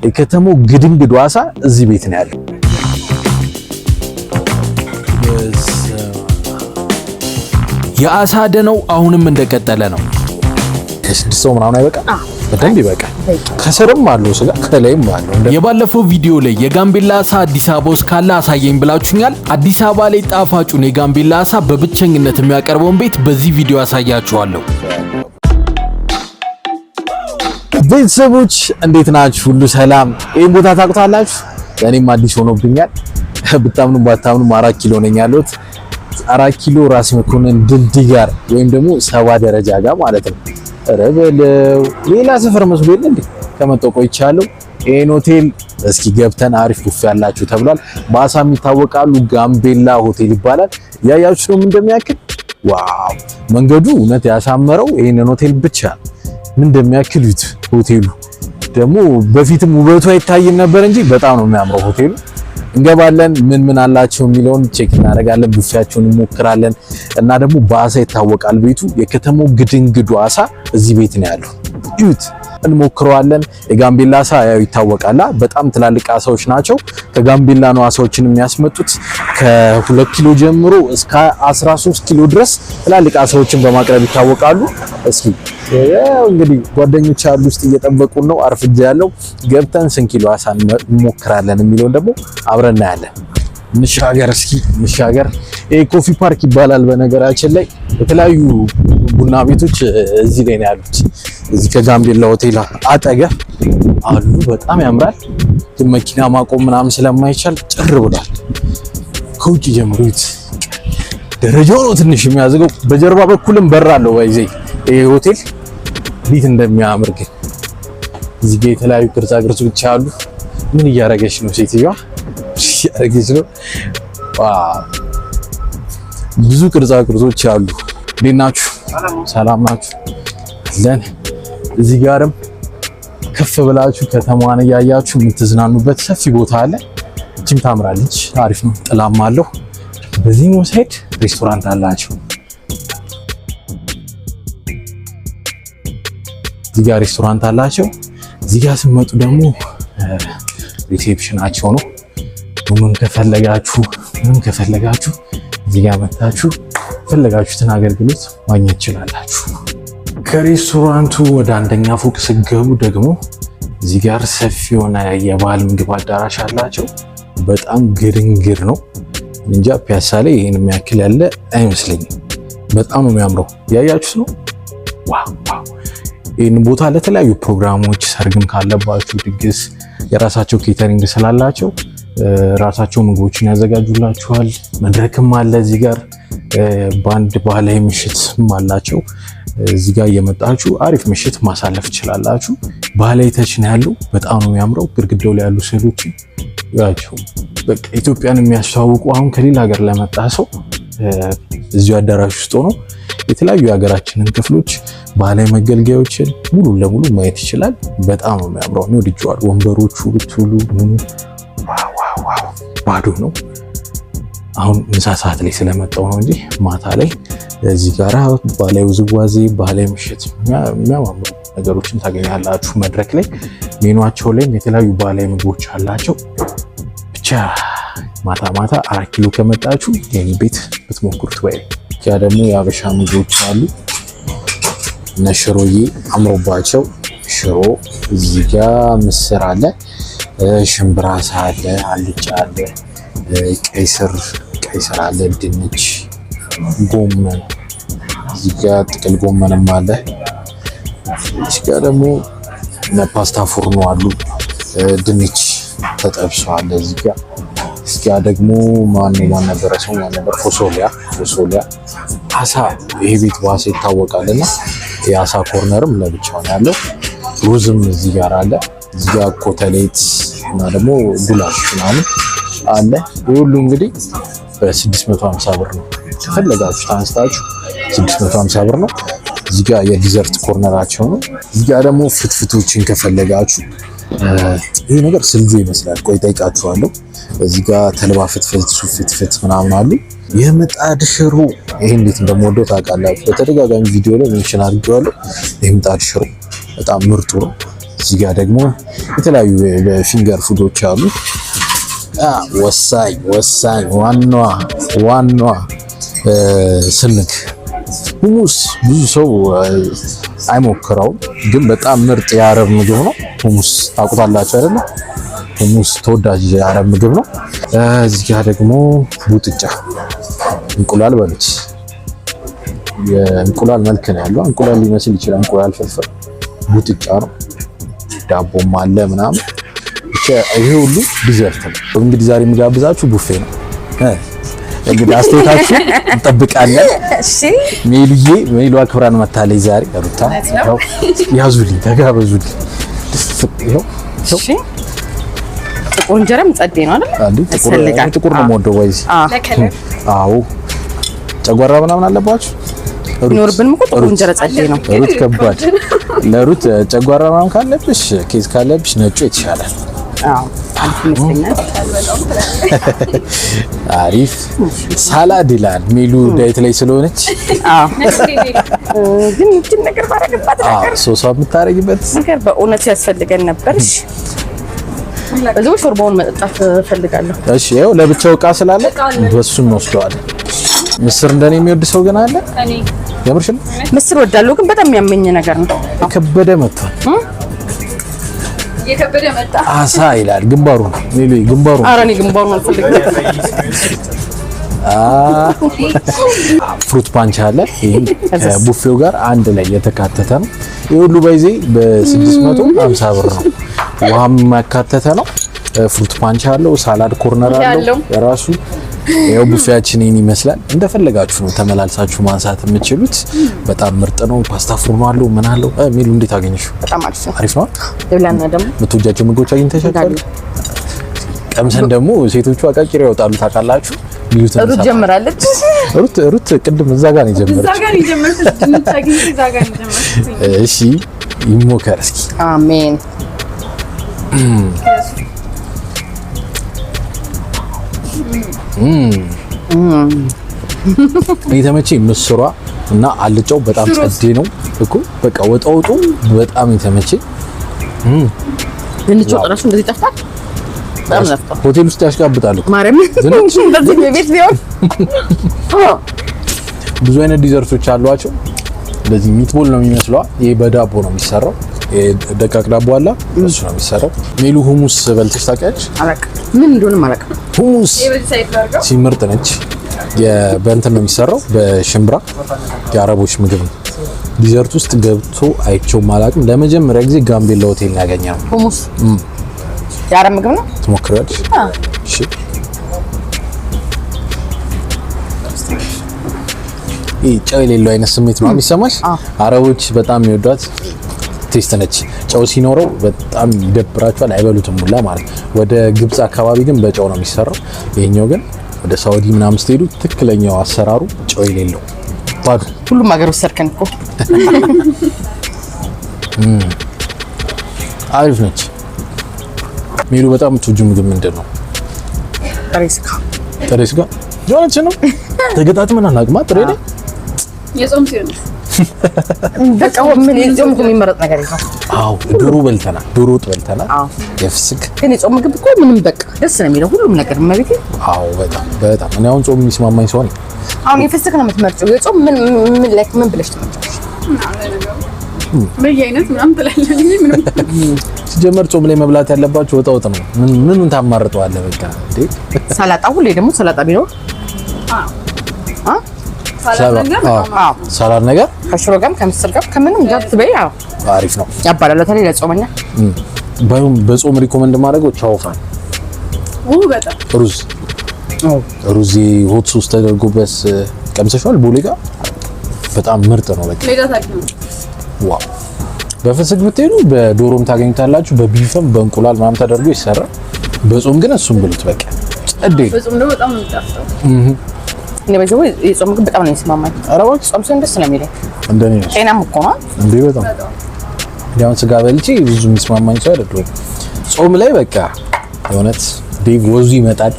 የከተማው ግድንግዱ አሳ እዚህ ቤት ነው ያለው። የአሳ ደነው አሁንም እንደቀጠለ ነው። ከስድስት ሰው ምናምን አይበቃ? በደንብ ይበቃል። ከስርም አለው ስጋ ከላይም አለው። የባለፈው ቪዲዮ ላይ የጋምቤላ አሳ አዲስ አበባ ውስጥ ካለ አሳየኝ ብላችሁኛል። አዲስ አበባ ላይ ጣፋጩን የጋምቤላ አሳ በብቸኝነት የሚያቀርበውን ቤት በዚህ ቪዲዮ አሳያችኋለሁ። ቤተሰቦች እንዴት ናችሁ? ሁሉ ሰላም? ይሄን ቦታ ታውቁታላችሁ? ለኔም አዲስ ሆኖብኛል። ብታምኑ ባታምኑ 4 ኪሎ ነኝ ያለሁት። 4 ኪሎ ራስ መኮንን ድልድይ ጋር ወይም ደግሞ 70 ደረጃ ጋር ማለት ነው። ረበለው ሌላ ሰፈር መስሎ የለ እንዴ? ከመጣሁ ቆይቻለሁ። ይሄን ሆቴል እስኪ ገብተን አሪፍ ቡፌ ያላችሁ ተብሏል። በአሳም ይታወቃሉ። ጋምቤላ ሆቴል ይባላል። ያያችሁ ነው እንደሚያክል። ዋው! መንገዱ እውነት ያሳመረው ይሄንን ሆቴል ብቻ ምን እንደሚያክሉት ሆቴሉ ደግሞ በፊትም ውበቱ አይታይም ነበር እንጂ በጣም ነው የሚያምረው ሆቴሉ። እንገባለን። ምን አላቸው የሚለውን ቼክ እናደርጋለን። ቡፌያቸውን እንሞክራለን እና ደግሞ በአሳ ይታወቃል ቤቱ። የከተማው ግድንግዱ አሳ እዚህ ቤት ነው ያለው። እዩት፣ እንሞክረዋለን። የጋምቤላ አሳ ያው ይታወቃል፣ በጣም ትላልቅ አሳዎች ናቸው። ከጋምቤላ ነው አሳዎችን የሚያስመጡት። ከ2 ኪሎ ጀምሮ እስከ 13 ኪሎ ድረስ ትላልቅ አሳዎችን በማቅረብ ይታወቃሉ። እስኪ ያው እንግዲህ ጓደኞች አሉ ውስጥ እየጠበቁን ነው። አርፍጃ ያለው ገብተን ስንት ኪሎ አሳ እንሞክራለን የሚለውን ደግሞ አብረን እናያለን። እንሻገር እስኪ እንሻገር። ይሄ ኮፊ ፓርክ ይባላል። በነገራችን ላይ የተለያዩ ቡና ቤቶች እዚህ ላይ ነው ያሉት። እዚህ ከጋምቤላ ሆቴል አጠገብ አሉ። በጣም ያምራል። ግን መኪና ማቆም ምናምን ስለማይቻል ጭር ብሏል። ከውጭ ጀምሩት። ደረጃው ነው ትንሽ የሚያዝገው። በጀርባ በኩልም በር አለው። ባይዘይ ይሄ ሆቴል እንዴት እንደሚያምር ግን እዚህ ጋር የተለያዩ ቅርጻ ቅርጾች አሉ። ምን እያደረገች ነው ሴትዮዋ? እያደረገች ነው። ዋው! ብዙ ቅርጻ ቅርጾች አሉ። እንዴት ናችሁ? ሰላም ናችሁ? አለን። እዚህ ጋርም ከፍ ብላችሁ ከተማዋን እያያችሁ የምትዝናኑበት ሰፊ ቦታ አለ። እቺም ታምራለች። አሪፍ ነው። ጥላም አለው። በዚህ ሳይድ ሬስቶራንት አላቸው። እዚህ ጋር ሬስቶራንት አላቸው። እዚህ ጋር ስትመጡ ደግሞ ሪሴፕሽናቸው ነው። ምን ከፈለጋችሁ እዚህ ጋር መታችሁ ፈለጋችሁትን አገልግሎት ማግኘት ትችላላችሁ። ከሬስቶራንቱ ወደ አንደኛ ፎቅ ስትገቡ ደግሞ እዚህ ጋር ሰፊ የሆነ የባህል ምግብ አዳራሽ አላቸው። በጣም ግርንግር ነው። እንጃ ፒያሳ ላይ ይሄን የሚያክል ያለ አይመስለኝም። በጣም ነው የሚያምረው። ያያችሁት ነው። ዋው! ይህን ቦታ ለተለያዩ ፕሮግራሞች፣ ሰርግም ካለባችሁ ድግስ የራሳቸው ኬተሪንግ ስላላቸው ራሳቸው ምግቦችን ያዘጋጁላችኋል። መድረክም አለ እዚህ ጋር። ባንድ ባህላዊ ምሽትም አላቸው። እዚህ ጋር እየመጣችሁ አሪፍ ምሽት ማሳለፍ ትችላላችሁ። ባህላዊ ተች ነው ያለው። በጣም ነው የሚያምረው። ግድግዳው ላይ ያሉ ስዕሎች ያቸው በቃ ኢትዮጵያን የሚያስተዋውቁ አሁን ከሌላ ሀገር ለመጣ ሰው እዚሁ አዳራሽ ውስጥ ሆኖ የተለያዩ የሀገራችንን ክፍሎች ባህላዊ መገልገያዎችን ሙሉ ለሙሉ ማየት ይችላል። በጣም ነው የሚያምረው። ነው ልጅዋል። ወንበሮቹ ብትሉ ዋው! ባዶ ነው። አሁን ምሳ ሰዓት ላይ ስለመጣው ነው እንጂ ማታ ላይ እዚህ ጋራ ባህላዊ ውዝዋዜ፣ ባህላዊ ምሽት የሚያማምሩ ነገሮችን ታገኛላችሁ። መድረክ ላይ ሜኗቸው ላይ የተለያዩ ባህላዊ ምግቦች አላቸው። ብቻ ማታ 4 ኪሎ ከመጣችሁ ይሄን ቤት ብትሞክሩት ወይ ያ ደግሞ የአበሻ ምግቦች አሉ። እነ ሽሮዬ አምሮባቸው ሽሮ፣ እዚህ ጋር ምስር አለ፣ ሽምብራ አለ፣ አልጫ አለ፣ ቀይ ስር አለ፣ ድንች፣ ጎመን፣ እዚህ ጋር ጥቅል ጎመንም አለ። እዚህ ጋር ደግሞ እነ ፓስታ ፎርኖ አሉ፣ ድንች ተጠብሷል። እዚህ ጋር ደግሞ ማን ነበር ፎሶሊያ አሳ። ይሄ ቤት በአሳ ይታወቃልና የአሳ ኮርነርም ለብቻው ነው ያለው። ሩዝም እዚህ ጋር አለ። እዚህ ጋር ኮተሌት እና ደግሞ ጉላሽ ምናምን አለ። ሁሉ እንግዲህ በ650 ብር ነው። ከፈለጋችሁ ታንስታችሁ 650 ብር ነው። እዚህ ጋር የዲዘርት ኮርነራቸው ነው። እዚህ ጋር ደግሞ ፍትፍቶችን ከፈለጋችሁ ይሄ ነገር ስልጆ ይመስላል። ቆይ ጠይቃችኋለሁ። እዚህ ጋር ተልባ ፍትፍት፣ ሱፍ ፍትፍት ምናምን አሉ። የምጣድ ሽሮ ይሄ እንዴት እንደምወደው ታውቃላችሁ። በተደጋጋሚ ቪዲዮ ላይ ሜንሽን አድርጌዋለሁ። የምጣድ ሽሮ በጣም ምርጡ ነው። እዚህ ጋር ደግሞ የተለያዩ ፊንገር ፉዶች አሉ። ወሳኝ ዋናዋ ስንግ ሁሙስ ብዙ ሰው አይሞክረውም፣ ግን በጣም ምርጥ የአረብ ምግብ ነው። ሁሙስ ታውቁታላችሁ አይደለ? ሁሙስ ተወዳጅ የአረብ ምግብ ነው። እዚህ ጋር ደግሞ ቡጥጫ እንቁላል በሉት፣ የእንቁላል መልክ ነው ያለው። እንቁላል ሊመስል ይችላል። እንቁላል ፍርፍር ቡጥጫ ነው። ዳቦም አለ ምናምን። ይሄ ሁሉ ዲዘርት ነው። እንግዲህ ዛሬ የምጋብዛችሁ ቡፌ ነው። እንግዲህ አስተያየታችሁ እንጠብቃለን። እሺ ሜሉ አክብራን መታለች ዛሬ። ሩታ ያዙልኝ፣ ተጋበዙልኝ። እሺ ጥቁር እንጀራም ጸዴ ነው አይደል? ጥቁር ነው የምወደው። ወይስ አዎ ጨጓራ ምናምን አለባችሁ? ኖርብንም እኮ ጥቁር እንጀራ ጸዴ ነው። ሩት ከባድ ለሩት ጨጓራ ምናምን ካለብሽ ኬዝ ካለብሽ ነጩ ይሻላል። አሪፍ ሳላድ ይላል ሜሉ ዳይት ላይ ስለሆነች። ግን እንትን ነገር ባረግባት ነገር ሶሷ የምታረግበት ነገር በእውነት ያስፈልገን ነበር። እሺ በዚህ ሾርባውን መጠጣት ፈልጋለሁ። እሺ ይኸው ለብቻው ዕቃ ስላለ በሱን እንወስደዋለን። ምስር እንደኔ የሚወድ ሰው ግን አለ? የምርሽ ነው? ምስር ወዳለሁ፣ ግን በጣም የሚያመኝ ነገር ነው። ከበደ መጥቷል። የከበደ መጣ። አሳ ይላል ግንባሩ ነው። ግንባሩ ኧረ እኔ ግንባሩን አልፈልግም። ፍሩት ፓንች አለ። ይሄ ከቡፌው ጋር አንድ ላይ የተካተተ ነው። ይሄ ሁሉ ባይዜ በ650 ብር ነው። ውሃም ያካተተ ነው። ፍሩት ፓንች አለው። ሳላድ ኮርነር አለው የራሱ። ይሄው ቡፌያችን ይሄን ይመስላል። እንደፈለጋችሁ ነው ተመላልሳችሁ ማንሳት የምትችሉት። በጣም ምርጥ ነው። ፓስታ ፉርኖ አለው ምን አለው። ሜሉ እንዴት አገኘሽው? በጣም አሪፍ ነው። አሪፍ ነው። ይብላና ደግሞ የምትወጃቸው ምግቦች አግኝተሻል? ቀምሰን ደግሞ ሴቶቹ አቃቂር ያወጣሉ ታውቃላችሁ። ሩት ጀምራለች። ሩት ቅድም እዛ ጋር ነው የጀመረችው። እሺ ይሞከር እስኪ። አሜን። የተመቸኝ ምስሯ እና አልጫው በጣም ጸዴ ነው እኮ በቃ ወጣውጡ በጣም የተመቸኝ። ድንቹ ራሱ እንደዚህ ጠፍቷል። በጣም ነፍቷል። ሆቴል ውስጥ ያሽቃብጣሉ ማርያም። እንደዚህ ቤት ቢሆን ብዙ አይነት ዲዘርቶች አሏቸው። እንደዚህ ሚትቦል ነው የሚመስለው። ይሄ በዳቦ ነው የሚሰራው። ደቃቅ ዳቦ አለ፣ እሱ ነው የሚሰራው። ሜሉ ሁሙስ በልተሽ ታውቂያለሽ? አላውቅም፣ ምን እንደሆነ አላውቅም። ሁሙስ ሲምርጥ ነች። በእንትን ነው የሚሰራው፣ በሽምብራ የአረቦች ምግብ ነው። ዲዘርት ውስጥ ገብቶ አይቼው አላውቅም። ለመጀመሪያ ጊዜ ጋምቤላ ሆቴል ነው ያገኘነው። ሁሙስ የአረብ ምግብ ነው። ትሞክሪያለሽ? እሺ ይሄ ጨው የሌለው አይነት ስሜት ነው የሚሰማሽ። አረቦች በጣም የሚወዷት ቴስት ነች። ጨው ሲኖረው በጣም ይደብራቸዋል፣ አይበሉትም ሁላ ማለት። ወደ ግብጽ አካባቢ ግን በጨው ነው የሚሰራው። ይሄኛው ግን ወደ ሳውዲ ምናምን ስትሄዱ ትክክለኛው አሰራሩ ጨው የሌለው ባዶ። ሁሉም ሀገር ወሰድከን እኮ። አሪፍ ነች። ሜሉ በጣም የምትወጂው ምግብ ምንድን ነው? ጥሬ ስጋ። ጥሬ ስጋ ጆነች ነው። ተገጣጥመን አናውቅም። ጥሬ ነው የጾም ሲሆን በቃ ምን የጾም የሚመረጥ ነገር ነው። አዎ ዶሮ በልተናል፣ ዶሮ ወጥ በልተናል። የፍስክ ግን የጾም ምግብ እኮ ምንም በቃ ደስ ነው የሚለው ሁሉም ነገር ማለት ነው። አዎ በጣም እኔ አሁን ጾም የሚስማማኝ ሰው ነኝ። አሁን የፍስክ ነው የምትመርጪው? የጾም ምን ብለሽ ትመርጫለሽ? በየአይነት ምናምን ትላለች እንጂ ምንም ሲጀመር ጾም ላይ መብላት ያለባችሁ ወጣ ነው። ምኑን ታማርጠዋለህ? በቃ እንዴ ሰላጣ፣ ሁሌ ደግሞ ሰላጣ ቢኖር ሰላድ ነገር ከሽሮ ጋር ከምስር ጋር ከምንም ጋር ትበይ። አሪፍ ነው ያባላል። በተለይ ለጾመኛ በጾም ሪኮመንድ ማድረገው ቻውፋን በጣም ሩዝ ሆት ሶስ ተደርጎበት ቀምሰሻል? ቦሌ ጋር በጣም ምርጥ ነው። በቃ ዋው። በፍስክ ብትሄዱ በዶሮም ታገኙታላችሁ፣ በቢፍም በእንቁላል ምናምን ተደርጎ ይሰራል። በጾም ግን እሱም ብሉት በቃ ጸዴ። በጾም ደግሞ በጣም ነው የሚጣፍጠው። እኔ በዚህ የጾም ምግብ በጣም ነው የሚስማማኝ። ኧረ እባክሽ ጾም ሲሆን ደስ ነው የሚለኝ። እንደኔ ነው። ጤናም እኮ ነው እንዴ በጣም ያው ስጋ በልቼ ብዙ የሚስማማኝ ሰው አይደለም። ጾም ላይ በቃ የእውነት ዴቭ ወዙ ይመጣል።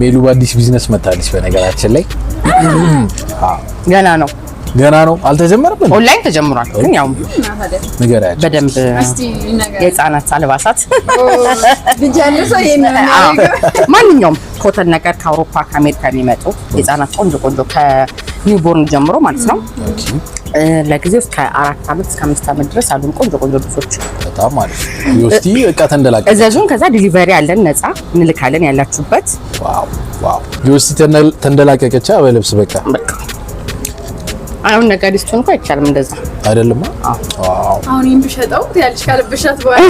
ሜሉ በአዲስ ቢዝነስ መታለች። በነገራችን ላይ ገና ነው ገና ነው አልተጀመረም። ኦንላይን ተጀምሯል፣ ግን ያው ንገሪያቸው በደንብ የህፃናት አልባሳት ማንኛውም ኮተን ነገር ከአውሮፓ ከአሜሪካ የሚመጡ የህፃናት ቆንጆ ከኒውቦርን ጀምሮ ማለት ነው። ለጊዜው እስከ 4 ዓመት እስከ 5 ዓመት ድረስ አሉን ቆንጆ ልብሶች። በጣም ማለት ዩስቲ እቃ ተንደላቀቀ እዘዙን። ከዛ ዲሊቨሪ አለን፣ ነፃ እንልካለን ያላችሁበት። ዋው ዩስቲ ተንደላቀቀቻ በልብስ በቃ አሁን ነጋዴ ስትሆን እኮ አይቻልም እንደዛ አይደለም። አሁን ይምብሸጣው ያልሽ ካልብሻት በኋላ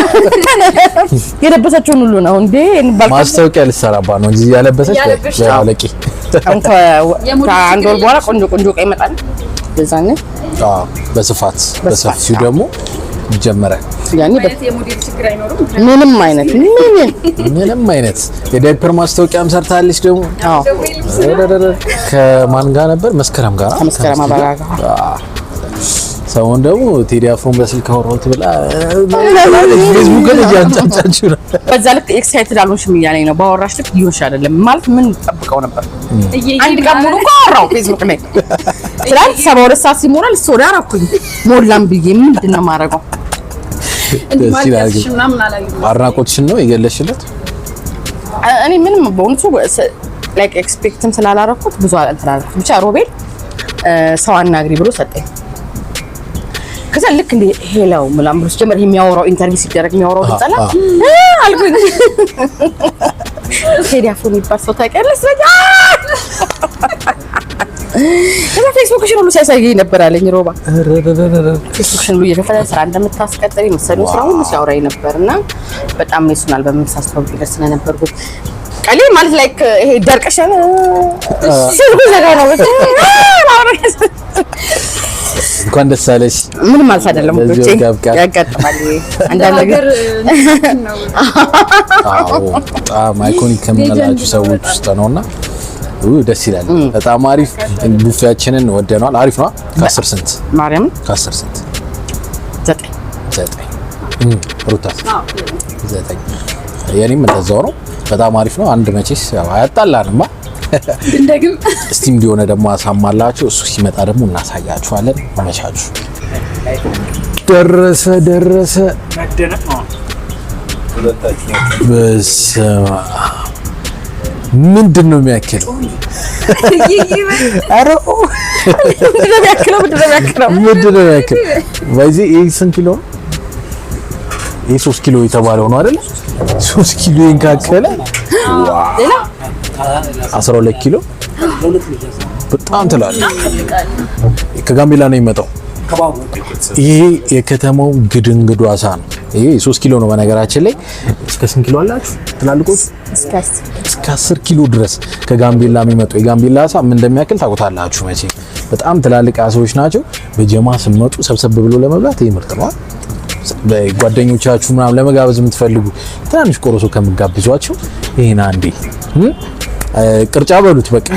የለበሰችውን ሁሉ ነው እንዴ ማስታወቂያ ልትሰራባ ነው እንጂ ያለበሰች ያለቂ አንተ አንድ ወር በኋላ ቆንጆ እቃ ይመጣል። በዛኔ በስፋት በሰፊው ደግሞ ይጀምራል። ያኔ የሞዴል ችግር አይኖርም። ምንም አይነት የዳይፐር ማስታወቂያም ሰርታለች። ደግሞ ከማን ጋር ነበር? መስከረም ጋር አባጋ ሰውን ደግሞ ቴዲ አፍሮን በስልክ አወራሁት ብላ ፌስቡክ ላይ ያንጫጫችሁ ነው። በዛ ልክ ኤክሳይትድ አልሆንሽም እያለኝ ነው። ባወራሽ ልክ ይሆንሽ አይደለም ማለት ምን ጠብቀው ነበር? አንድ ቀን ሙሉ እኮ አወራሁ ፌስቡክ ላይ ስላት 72 ሰዓት ሲሞላል ስቶሪ አደረኩኝ። ሞላም ብዬ ምንድን ነው የማደርገው? አድናቆትሽን ነው የገለሽለት? እኔ ምንም በእውነቱ ላይክ ኤክስፔክትም ስላላረኩት ብዙ አልተላረኩት። ብቻ ሮቤል ሰው አናግሪ ብሎ ሰጠኝ። ከዛ ልክ እንደ ሄላው ምናምን ብሎ ጀመር የሚያወራው ኢንተርቪው ሲደረግ የሚያወራው ተጣላ አልኩኝ። ቴዲ አፍሮ የሚባል ሰው ታውቂያለሽ? ከዛ ፌስቡክሽን ሁሉ ሲያሳየኝ ነበር አለኝ ሮባ። ፌስቡክሽን ሁሉ እየከፈተ ስራ እንደምታስቀጥሪ መሰለኝ ስራ ሁሉ ሲያወራኝ ነበርና በጣም ነው በመሳስተው ድረስ ስለነበርኩ ቀሌ ማለት ላይክ ይሄ ደርቀሻል ሲሉ ዘጋው ነው እንኳን ደስ አለሽ። ምንም ማለት አይደለም ብቻ ያጋጥማል አንዳንድ ነገር። በጣም አይኮኒክ ከምንላችሁ ሰዎች ውስጥ ነውና ደስ ይላል። በጣም አሪፍ ቡፌያችንን ወደናል። አሪፍ ነው። ከ10 ስንት ማርያም? ከ10 ስንት? 9 ሩታ 9 የኔም እንደዛው ነው። በጣም አሪፍ ነው። አንድ መቼስ አያጣላንማ። እንደግም እስቲም ዲሆነ ደግሞ አሳማላችሁ። እሱ ሲመጣ ደግሞ እናሳያችኋለን። አመቻችሁ። ደረሰ መደነቅ ነው። በስመ አብ ምንድን ነው የሚያክለው? አረቁ ምንድን ነው የሚያክለው? በዚህ ይሄ ስንት ኪሎ ነው? ይሄ 3 ኪሎ የተባለው ነው አይደል? 3 ኪሎ ይንካከለ ሌላ 12 ኪሎ በጣም ትላለህ። ከጋምቤላ ነው የሚመጣው። ይሄ የከተማው ግድንግዱ አሳ ነው። ይሄ 3 ኪሎ ነው በነገራችን ላይ። እስከ ስንት ኪሎ አላችሁ ትላልቆች? እስከ 10 ኪሎ ድረስ ከጋምቤላ የሚመጡ የጋምቤላ አሳ ምን እንደሚያክል ታውቁታላችሁ መቼ። በጣም ትላልቅ አሳዎች ናቸው። በጀማ ስመጡ ሰብሰብ ብሎ ለመብላት ይሄ ምርጥ ነው። ጓደኞቻችሁ ምናምን ለመጋበዝ የምትፈልጉ ትናንሽ ቆሮሶ ከምጋብዟቸው ይሄን አንዴ ቅርጫ በሉት በቃ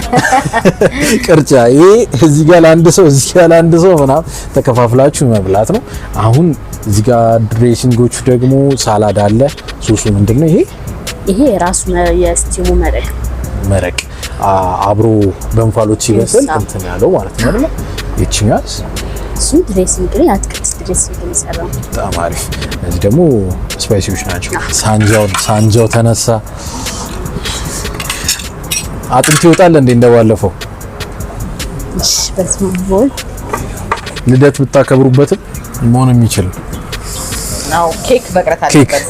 ቅርጫ። ይሄ እዚህ ጋር ለአንድ ሰው እዚህ ጋር ለአንድ ሰው ምናምን ተከፋፍላችሁ መብላት ነው። አሁን እዚህ ጋር ድሬሲንጎቹ ደግሞ ሳላድ አለ። ሶሱ ምንድነው? ይሄ ራሱ የስቲሙ መረቅ አብሮ በእንፋሎት ሲበስል እንትን ያለው ማለት ነው አይደል? ይችኛስ እሱ ድሬሲንግ ነው፣ አትክልት ድሬሲንግ ነው የሚሰራው። በጣም አሪፍ። እዚህ ደግሞ ስፓይሲዎች ናቸው። ሳንጃው ተነሳ። አጥንት ይወጣል እንዴ እንደባለፈው? እሺ በስሞል ልደት ብታከብሩበትም መሆን የሚችል ነው። ኬክ በቅረት አለበት።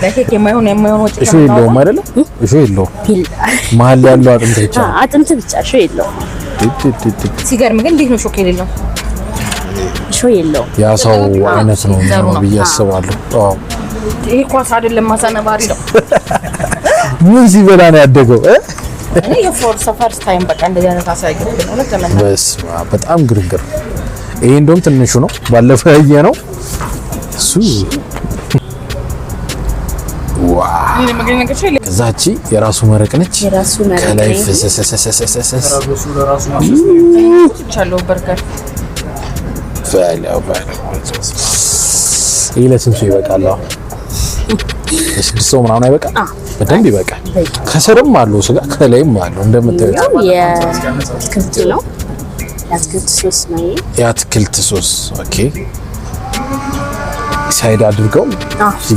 ለኬክ የማይሆን ወጭ እሺ የለውም አይደለ? እሺ የለውም። መሀል ያለው አጥንት ብቻ አጥንት ብቻ እሺ የለውም። ሲገርም ግን እንዴት ነው ሾክ የሌለው? እሺ የለውም። ያ ሰው አይነት ነው ብዬ አስባለሁ። አዎ ይሄ ኳስ አይደለም ማሳነባሪ ነው። ምን ሲበላ ነው ያደገው? እኔ የፈርስት ታይም በቃ እንደዚህ አይነት አሳይገው ነው ለተመና በጣም ግርግር። ይሄ እንደውም ትንሹ ነው። ባለፈው ያየ ነው እሱ። ዋው ከዛቺ የራሱ መረቅ ነች። የራሱ መረቅ ከላይ ፈሰሰሰሰሰሰ ቻለው በርገር ፈላው ይሄ ለስንቱ ይበቃል? ለስድስት ሰው ምናምን አይበቃም? በደንብ ይበቃል። ከስርም አለው ስጋ ከላይም አለው እንደምታዩት። የአትክልት ነው የአትክልት ሶስ ነው። የአትክልት ሶስ ኦኬ። ሳይድ አድርገው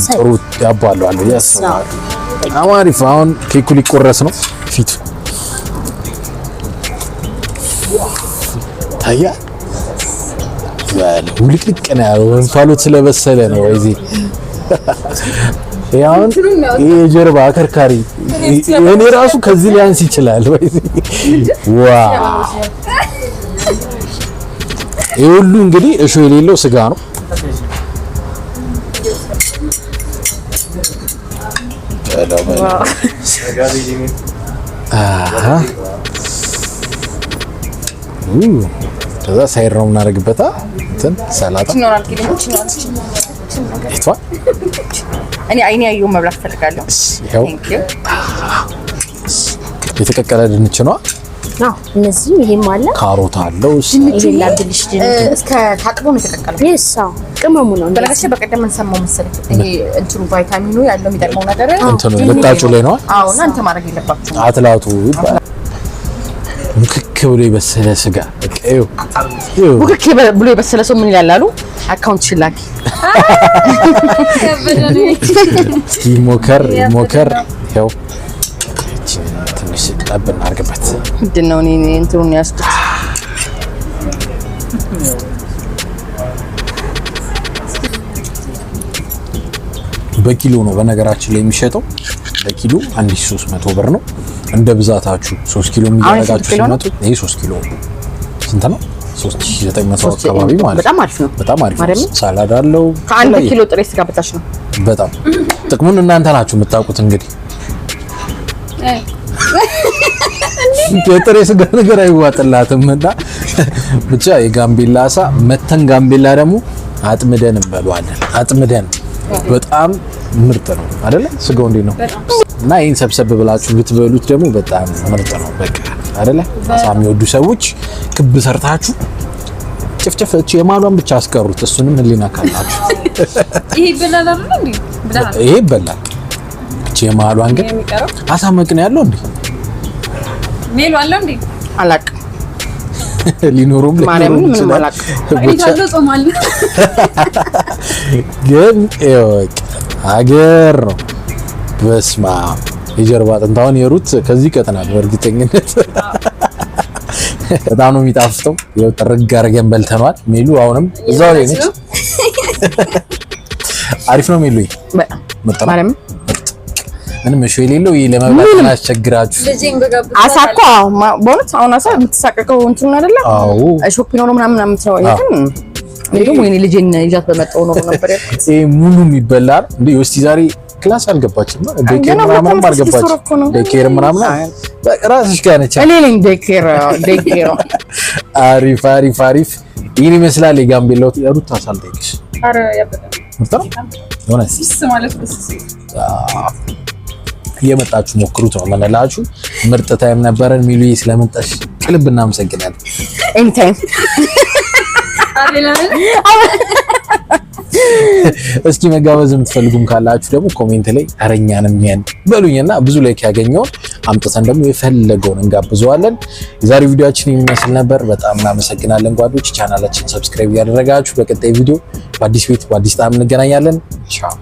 ጥሩ ያባሉ አለ ያስባሉ። አማሪፍ አሁን ኬኩ ሊቆረስ ነው ፊቱ ታያ ውልቅልቅ ነው ያለው እንፋሎት ስለበሰለ ነው እዚህ ያውን የጀርባ አከርካሪ እኔ ራሱ ከዚህ ሊያንስ ይችላል ወይ ዋው ይሁሉ እንግዲህ እሾ የሌለው ስጋ ነው ከዛ ሳይድ ነው እናደርግበታ እንትን ሰላጣ ይኖራል ይችላል እኔ አይኔ ያየው መብላት ፈልጋለሁ ይሄው የተቀቀለ ድንች ነው አዎ እነዚህ ይሄም አለ ካሮት አለው ይሄ ላድልሽ ድንች እስከ ታጥቦ ነው የተቀቀለው ይሳው ቅመሙ ነው በለገሽ በቀደም እንሰማው መሰለኝ ይሄ እንትኑ ቫይታሚኑ ያለው የሚጠቅመው ነገር እንትኑ ልጣጩ ላይ ነው አዎ እናንተ ማድረግ የለባችሁ አትላቱ ይባላል ሙክክ ብሎ የበሰለ ስጋ እቀዩ ሙክክ ብሎ የበሰለ ሰው ምን ይላል አሉ አካውንት ሽላኪ ይሞከር ያው ትንሽ ጠብን አርግበት ምንድነው እኔ እንትኑን ያስኩት በኪሎ ነው በነገራችን ላይ የሚሸጠው በኪሎ 1300 ብር ነው እንደ ብዛታችሁ 3 ኪሎ የሚያደርጋችሁ ሲመጡ ይሄ 3 ኪሎ ስንት ነው 3900 አካባቢ ማለት በጣም አሪፍ ነው ሳላድ አለው ከአንድ ኪሎ ጥሬ ስጋ በታች ነው በጣም ጥቅሙን እናንተ ናችሁ የምታውቁት እንግዲህ የጥሬ ስጋ ነገር አይዋጥላትም እና ብቻ የጋምቤላ አሳ መተን ጋምቤላ ደግሞ አጥምደን እንበለዋለን አጥምደን በጣም ምርጥ ነው አይደለ ስጋው እንዴት ነው እና ይሄን ሰብሰብ ብላችሁ ብትበሉት ደግሞ በጣም ምርጥ ነው በቃ አይደለ አሳ የሚወዱ ሰዎች ክብ ሰርታችሁ ጭፍጭፍ እቺ የማሏን ብቻ አስቀሩት እሱንም ህሊና ካላችሁ ይሄ ይበላል አይደል እንዴ ብለሃል ይሄ ይበላል እቺ የማሏን ግን አሳ መቅን ያለው እንዴ ሜሉ አለ እንዴ አላቅ ሊኖሩም ማርያምን ምን አላቅ አይታለው ጾማል ግን አገር ነው በስማ የጀርባ አጥንታውን የሩት ከዚህ ቀጥናል በእርግጠኝነት በጣም ነው የሚጣፍጠው ያው ጥርግ አድርገን በልተናል ሜሉ አሁንም እዛው ላይ ነች አሪፍ ነው ሜሉ ማርያምን ምንም እሺ የሌለው ይሄ ለመብላት ያስቸግራችሁ አሳኳ በእውነት አሁን አሳ የምትሳቀቀው እንትን አይደለ አዎ ሾፒ ነው ምናምን የምትለው ይሄን ወይኔ ልጄን ይዛት በመጣው ነው ነበር ይሄ ሙሉ የሚበላል እንዴ ወስቲ ዛሬ ክላስ አልገባችም ዴኬር ምናምን አልገባችም ዴኬር ምናምን ራስሽ ጋር ነች እኔ ነኝ ዴኬር አሪፍ ይሄን ይመስላል የጋምቤላው የሩት አሳልጠይሽ አረ ያበደ ምርጥ ነው ማለት የመጣችሁ ሞክሩት ነው መነላችሁ ምርጥ ታይም ነበረን ሚሉዬ ስለመጣሽ ከልብ እናመሰግናለን ኤኒ ታይም እስኪ መጋበዝ የምትፈልጉም ካላችሁ ደግሞ ኮሜንት ላይ አረኛንም ያን በሉኝና ብዙ ላይክ ያገኘውን አምጥተን ደግሞ የፈለገውን እንጋብዘዋለን የዛሬ ቪዲዮአችን የሚመስል ነበር በጣም እናመሰግናለን ጓዶች ቻናላችን ሰብስክራይብ ያደረጋችሁ በቀጣይ ቪዲዮ በአዲስ ቤት በአዲስ ጣዕም እንገናኛለን ቻው